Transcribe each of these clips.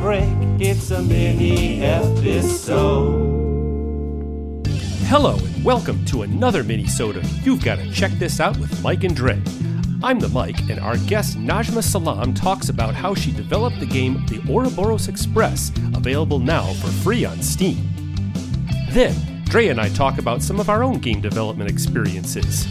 break. It's a mini episode. Hello and welcome to another Minisode. You've got to check this out with Mike and Dre. I'm the Mike, and our guest Najmah Salam talks about how she developed the game The Ouroboros Express, available now for free on Steam. Then, Dre and I talk about some of our own game development experiences.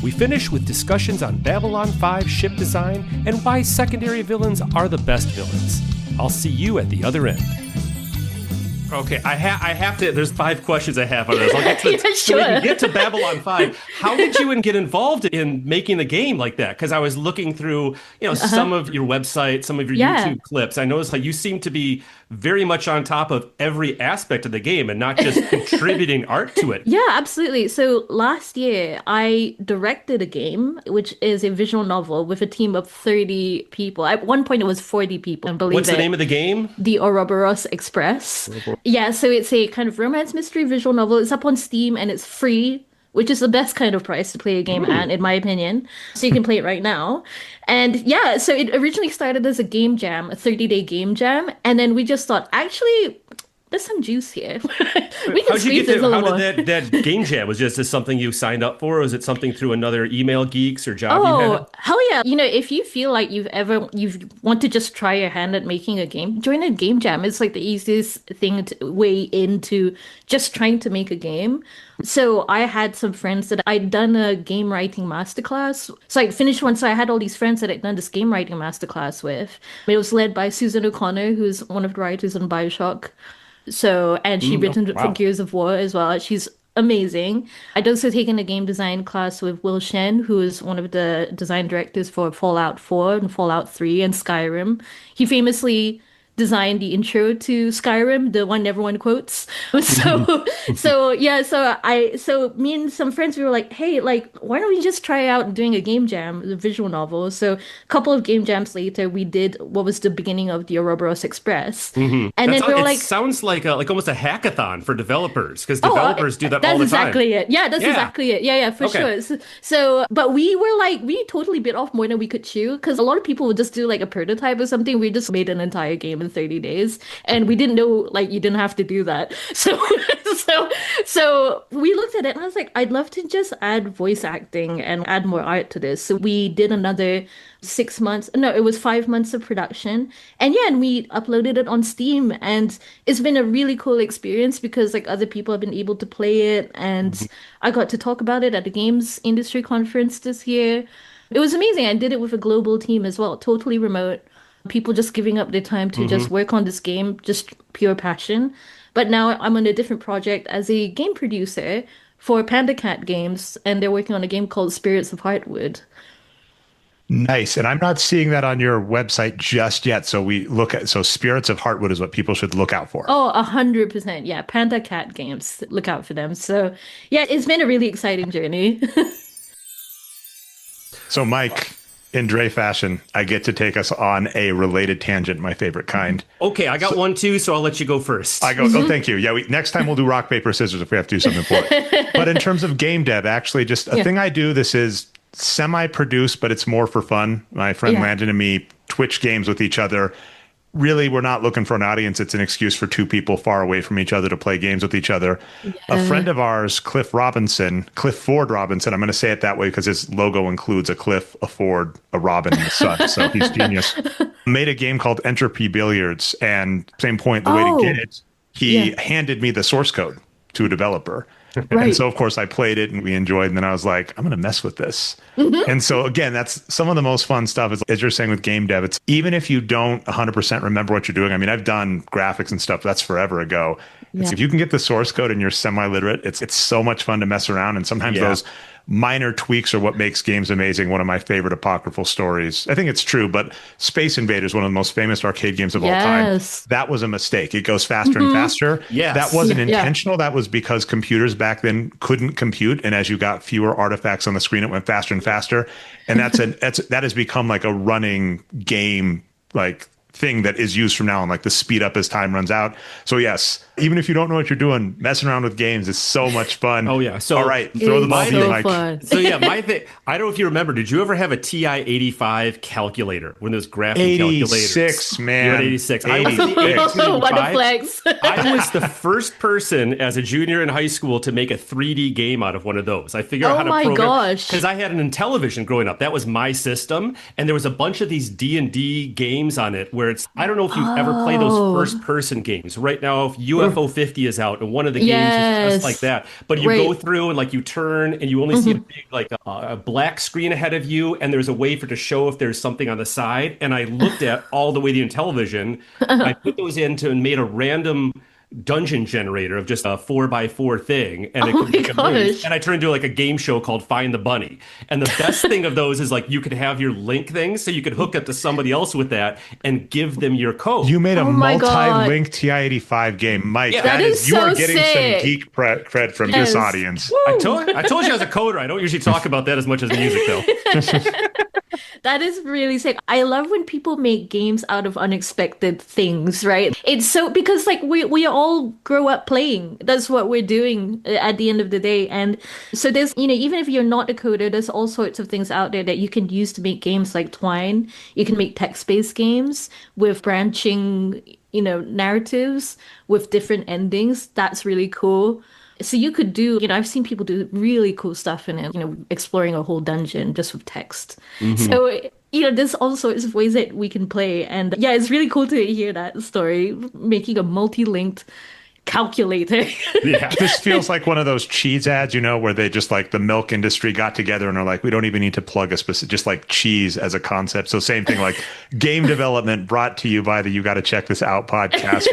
We finish with discussions on Babylon 5 ship design and why secondary villains are the best villains. I'll see you at the other end. Okay, I have to. There's 5 questions I have on this. I'll get to Yeah, so we sure. can get to Babylon 5. How did you get involved in making the game like that? Because I was looking through, some of your website, some of your YouTube clips. I noticed how you seem to be very much on top of every aspect of the game and not just contributing art to it. Yeah, absolutely. So last year, I directed a game, which is a visual novel with a team of 30 people. At one point, it was 40 people. And believe What's the name of the game? The Ouroboros Express. Yeah, so it's a kind of romance mystery visual novel. It's up on Steam and it's free, which is the best kind of price to play a game at, in my opinion. So you can play it right now. And yeah, so it originally started as a game jam, a 30-day game jam. And then we just thought, actually, there's some juice here. We can squeeze this a little more. How did that game jam? Was this something you signed up for? Or was it something through another email geeks or job you had? Oh, hell yeah. If you feel like you want to just try your hand at making a game, join a game jam. It's like the easiest way into just trying to make a game. So I had some friends that I'd done a game writing masterclass. So I finished one. So I had all these friends that I'd done this game writing masterclass with. It was led by Susan O'Connor, who's one of the writers on BioShock. And she written for Gears of War as well. She's amazing. I'd also taken a game design class with Will Shen, who is one of the design directors for Fallout 4 and Fallout 3 and Skyrim. He famously designed the intro to Skyrim, the one everyone quotes. So me and some friends, we were like, hey, why don't we just try out doing a game jam, the visual novel? So a couple of game jams later, we did what was the beginning of the Ouroboros Express. Mm-hmm. And then we were like, sounds like almost a hackathon for developers, because developers do that all the time. That's exactly it. Yeah, that's exactly it. Yeah, for sure. So, but we were like, we totally bit off more than we could chew, because a lot of people would just do like a prototype or something. We just made an entire game in 30 days, and we didn't know you didn't have to do that. So we looked at it and I was like, I'd love to just add voice acting and add more art to this. So we did another 6 months. No, it was 5 months of production. And we uploaded it on Steam, and it's been a really cool experience because other people have been able to play it, and I got to talk about it at the games industry conference this year. It was amazing. I did it with a global team as well, totally remote. People just giving up their time to just work on this game, just pure passion. But now I'm on a different project as a game producer for Panda Cat Games, and they're working on a game called Spirits of Heartwood. Nice. And I'm not seeing that on your website just yet. So Spirits of Heartwood is what people should look out for. Oh, 100%. Yeah, Panda Cat Games. Look out for them. So yeah, it's been a really exciting journey. So Mike, in Dre fashion, I get to take us on a related tangent, my favorite kind. Okay, I got one too, so I'll let you go first. Oh, thank you. Yeah, next time we'll do rock, paper, scissors if we have to do something important. But in terms of game dev, actually, just a thing I do, this is semi-produced, but it's more for fun. My friend Landon and me Twitch games with each other. Really, we're not looking for an audience. It's an excuse for 2 people far away from each other to play games with each other. Yeah. A friend of ours, Cliff Ford Robinson, I'm going to say it that way because his logo includes a Cliff, a Ford, a Robin, and a son. So he's genius. Made a game called Entropy Billiards. And same point, the way to get it, he handed me the source code to a developer. Right. And so, of course, I played it and we enjoyed. And then I was like, I'm going to mess with this. And so, again, that's some of the most fun stuff. Is, as you're saying with game dev, it's even if you don't 100% remember what you're doing. I mean, I've done graphics and stuff. That's forever ago. It's, if you can get the source code and you're semi-literate, it's so much fun to mess around. And sometimes those minor tweaks are what makes games amazing. One of my favorite apocryphal stories. I think it's true, but Space Invaders, one of the most famous arcade games of all time. That was a mistake. It goes faster and faster. Yes. That wasn't intentional. That was because computers back then couldn't compute. And as you got fewer artifacts on the screen, it went faster and faster. And that has become like a running game, thing that is used from now on, like the speed up as time runs out. So yes, even if you don't know what you're doing, messing around with games is so much fun. Oh yeah. So all right, throw the ball to you, Mike. So yeah, my thing. I don't know if you remember. Did you ever have a TI-85 calculator? One of those graphic calculators. 86, man. You had 86. I was What a flex. I was the first person as a junior in high school to make a 3D game out of one of those. I figured out how to program. Oh my gosh. Because I had an Intellivision growing up. That was my system. And there was a bunch of these D&D games on it where it's, I don't know if you ever play those first-person games. Right now, if UFO 50 is out, and one of the games is just like that. But you go through and like you turn and you only see a big, like a black screen ahead of you, and there's a way for it to show if there's something on the side. And I looked at all the way the Intellivision. I put those into and made a random dungeon generator of just a 4x4 thing, and it could make a move. And I turned into like a game show called Find the Bunny. And the best thing of those is like you could have your link things, so you could hook up to somebody else with that and give them your code. You made a multi-link TI-85 game, Mike. Yeah. That is you so are getting sick. some geek cred from this audience. I told you I was a coder. I don't usually talk about that as much as music, though. That is really sick. I love when people make games out of unexpected things, right? It's so, because like we all grow up playing. That's what we're doing at the end of the day. And so there's, even if you're not a coder, there's all sorts of things out there that you can use to make games like Twine. You can make text-based games with branching, narratives with different endings. That's really cool. So you could do, I've seen people do really cool stuff in it, exploring a whole dungeon just with text. So, there's all sorts of ways that we can play. And yeah, it's really cool to hear that story, making a multi-linked calculator. Yeah, this feels like one of those cheese ads, where they just like the milk industry got together and are like, we don't even need to plug a specific, just like cheese as a concept. So same thing, like game development brought to you by the You Gotta Check This Out podcast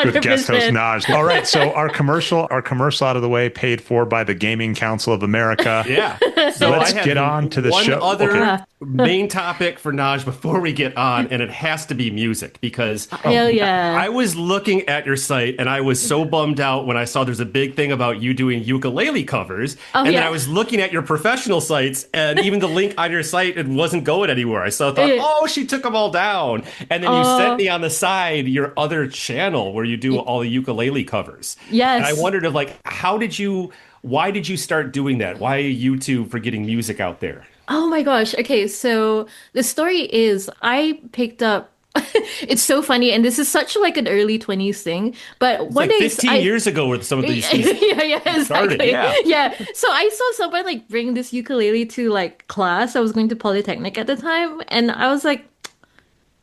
with guest host Naj. All right, so our commercial out of the way, paid for by the Gaming Council of America. Yeah. So let's get on to the show. One other main topic for Naj before we get on, and it has to be music, because hell yeah. I was looking at your site and I was so bummed out when I saw there's a big thing about you doing ukulele covers. Then I was looking at your professional sites, and even the link on your site, it wasn't going anywhere. I thought, she took them all down. And then you sent me on the side your other channel where you do all the ukulele covers. Yes. And I wondered why did you start doing that? Why YouTube for getting music out there? Oh my gosh. Okay, so the story is I picked up it's so funny, and this is such like an early 20s thing, but one day 15 years ago where some of these things exactly. started. Yeah. So I saw someone like bring this ukulele to like class. I was going to Polytechnic at the time, and I was like,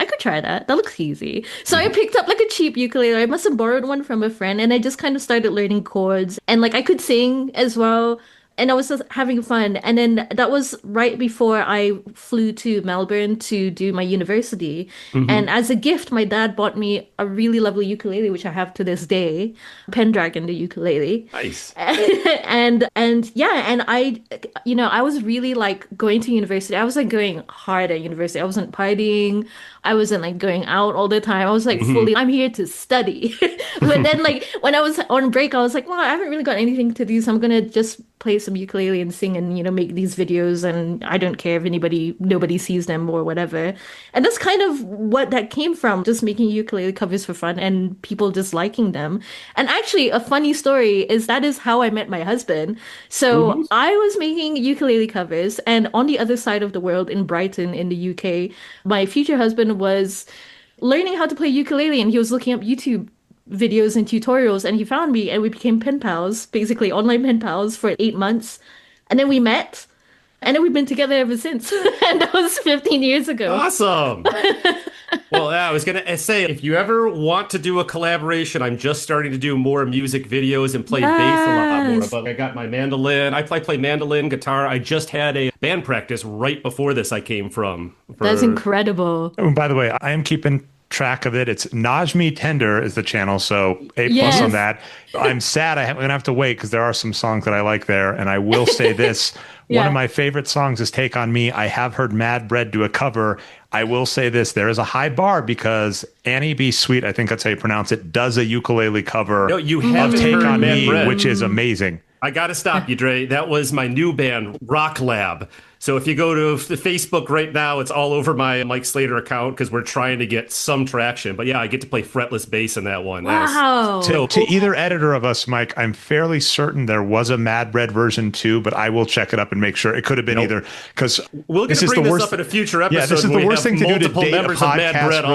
I could try that. That looks easy. So I picked up like a cheap ukulele. I must have borrowed one from a friend, and I just kind of started learning chords, and like I could sing as well. And I was just having fun. And then that was right before I flew to Melbourne to do my university. And as a gift, my dad bought me a really lovely ukulele, which I have to this day, Pendragon, the ukulele. Nice. and I was really like going to university. I was like going hard at university. I wasn't partying. I wasn't like going out all the time. I was like fully, I'm here to study. But then like when I was on break, I was like, well, I haven't really got anything to do. So I'm going to just play some ukulele and sing and, make these videos. And I don't care if nobody sees them or whatever. And that's kind of what that came from, just making ukulele covers for fun and people just liking them. And actually a funny story is that is how I met my husband. So I was making ukulele covers, and on the other side of the world in Brighton in the UK, my future husband was learning how to play ukulele, and he was looking up YouTube videos and tutorials, and he found me, and we became pen pals, basically online pen pals for 8 months. And then we met, and then we've been together ever since. And that was 15 years ago. Awesome. Well, I was going to say, if you ever want to do a collaboration, I'm just starting to do more music videos and play bass a lot more. But I got my mandolin. I play mandolin, guitar. I just had a band practice right before this I came from. That's incredible. And by the way, I am keeping track of it. It's Najmah Tender is the channel, so A+ on that. I'm sad I'm going to have to wait because there are some songs that I like there, and I will say this. One of my favorite songs is Take On Me. I have heard Mad Bread do a cover. I will say this. There is a high bar because Annie B. Sweet, I think that's how you pronounce it, does a ukulele cover of Take On Me, which is amazing. I got to stop you, Dre. That was my new band, Rock Lab. So if you go to the Facebook right now, it's all over my Mike Slater account because we're trying to get some traction. But yeah, I get to play fretless bass in that one. Wow. To either editor of us, Mike, I'm fairly certain there was a Mad Bread version too, but I will check it up and make sure. It could have been either, because we'll get to bring this up in a future episode. Yeah, this is the worst thing to do to date a podcast.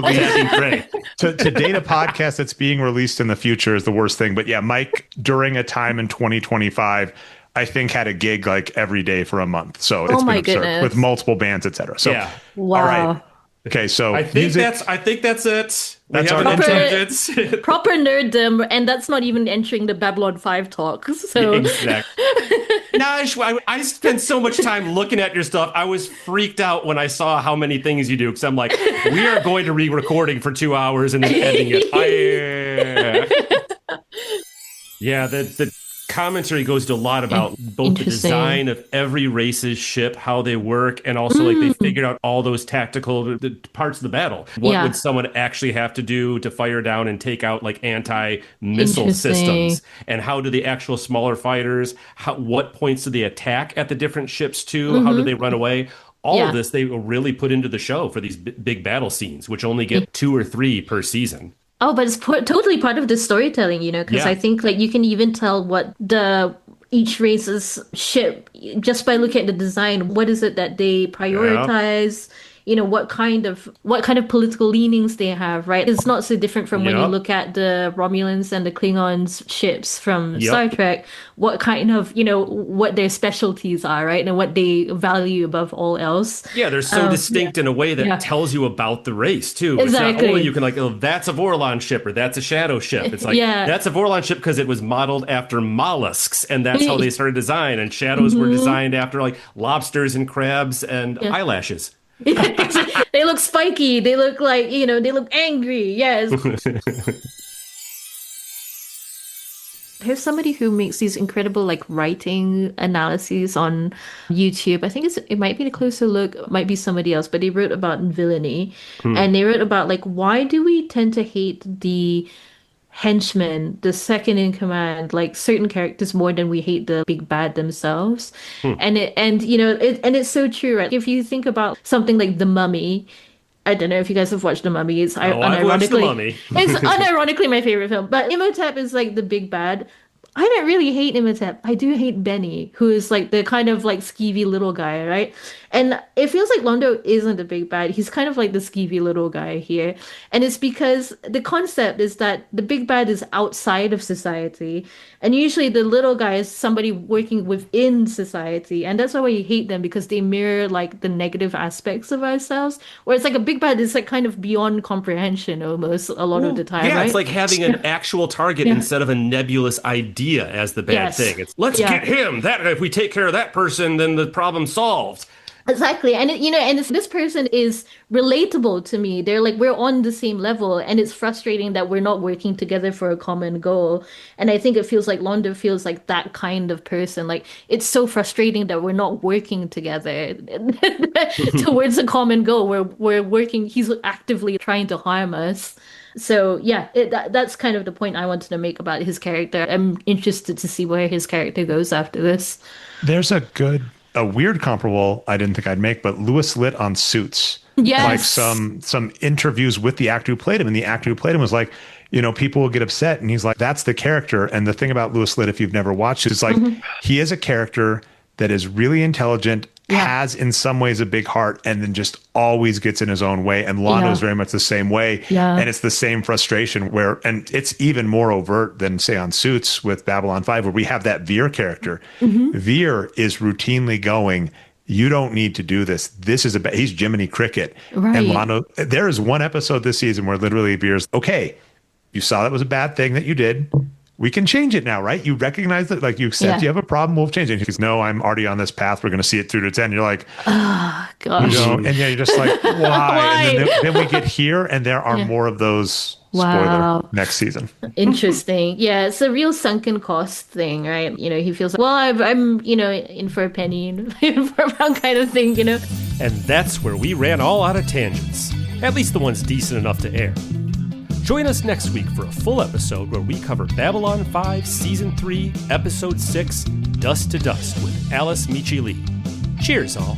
To date a podcast that's being released in the future is the worst thing. But yeah, Mike, during a time in 2025, I think had a gig like every day for a month. So it's been absurd with multiple bands, etc. So yeah. Wow. All right. Okay, so I think that's it. That's our proper nerddom, and that's not even entering the Babylon 5 talk. So exactly. Naj, I spent so much time looking at your stuff. I was freaked out when I saw how many things you do, because I'm like, we are going to be recording for 2 hours and then editing it. Yeah, the commentary goes to a lot about both the design of every race's ship, how they work, and also like they figured out all those tactical parts of the battle. What would someone actually have to do to fire down and take out like anti-missile systems? And how do the actual smaller fighters, what points do they attack at the different ships too? How do they run away? All of this they really put into the show for these big battle scenes, which only get 2 or 3 per season. Oh, but it's totally part of the storytelling, you know, because I think like you can even tell what each race's ship just by looking at the design. What is it that they prioritize? You know, what kind of political leanings they have, right? It's not so different from when you look at the Romulans and the Klingons ships from Star Trek. What kind of, you know, what their specialties are, right? And what they value above all else. Yeah, they're so distinct in a way that tells you about the race, too. Exactly. It's not only you can like, oh, that's a Vorlon ship or that's a Shadow ship. It's like, that's a Vorlon ship because it was modeled after mollusks, and that's how they started design. And Shadows were designed after like lobsters and crabs and eyelashes. They look spiky. They look like, you know, they look angry. Yes. There's somebody who makes these incredible like writing analyses on YouTube. I think it might be a closer look, it might be somebody else, but they wrote about Villainy, and they wrote about like, why do we tend to hate the henchmen, the second in command, like certain characters more than we hate the big bad themselves. And it's so true, right? If you think about something like The Mummy, I don't know if you guys have watched The Mummy. It's I've watched The Mummy. It's unironically my favorite film. But Imhotep is like the big bad. I don't really hate Imhotep. I do hate Benny, who is like the kind of like skeevy little guy, right? And it feels like Londo isn't the big bad. He's kind of like the skeevy little guy here. And it's because the concept is that the big bad is outside of society. And usually the little guy is somebody working within society. And that's why we hate them, because they mirror like the negative aspects of ourselves. Whereas like a big bad is like kind of beyond comprehension almost a lot of the time, right? It's like having an actual target instead of a nebulous idea as the bad thing. It's let's get him. That if we take care of that person, then the problem's solved. Exactly. And, this person is relatable to me. They're like, we're on the same level, and it's frustrating that we're not working together for a common goal. And I think it feels like Londo feels like that kind of person. Like, it's so frustrating that we're not working together towards a common goal. We're working, he's actively trying to harm us. So yeah, that's kind of the point I wanted to make about his character. I'm interested to see where his character goes after this. There's a weird comparable I didn't think I'd make, but Louis Litt on Suits. Yes. Like some interviews with the actor who played him, and the actor who played him was like, you know, people will get upset, and he's like, that's the character. And the thing about Louis Litt, if you've never watched it, is like, he is a character that is really intelligent, has in some ways a big heart, and then just always gets in his own way. And Londo is very much the same way. And it's the same frustration and it's even more overt than say on Suits with Babylon 5, where we have that Veer character. Veer is routinely going, you don't need to do this. This is he's Jiminy Cricket. Right. And Londo, there is one episode this season where literally Veer's, okay, you saw that was a bad thing that you did. We can change it now, right? You recognize that, like you accept you have a problem, we'll change it. He goes, no, I'm already on this path. We're going to see it through to 10. You're like, oh, gosh. You know, and you're just like, why? And then we get here, and there are more of those. Spoiler, next season. Interesting. Yeah, it's a real sunken cost thing, right? You know, he feels like, well, I'm in for a penny, in for a pound kind of thing, you know? And that's where we ran all out of tangents. At least the ones decent enough to air. Join us next week for a full episode where we cover Babylon 5 Season 3, Episode 6, Dust to Dust with Alice Michi Lee. Cheers, all.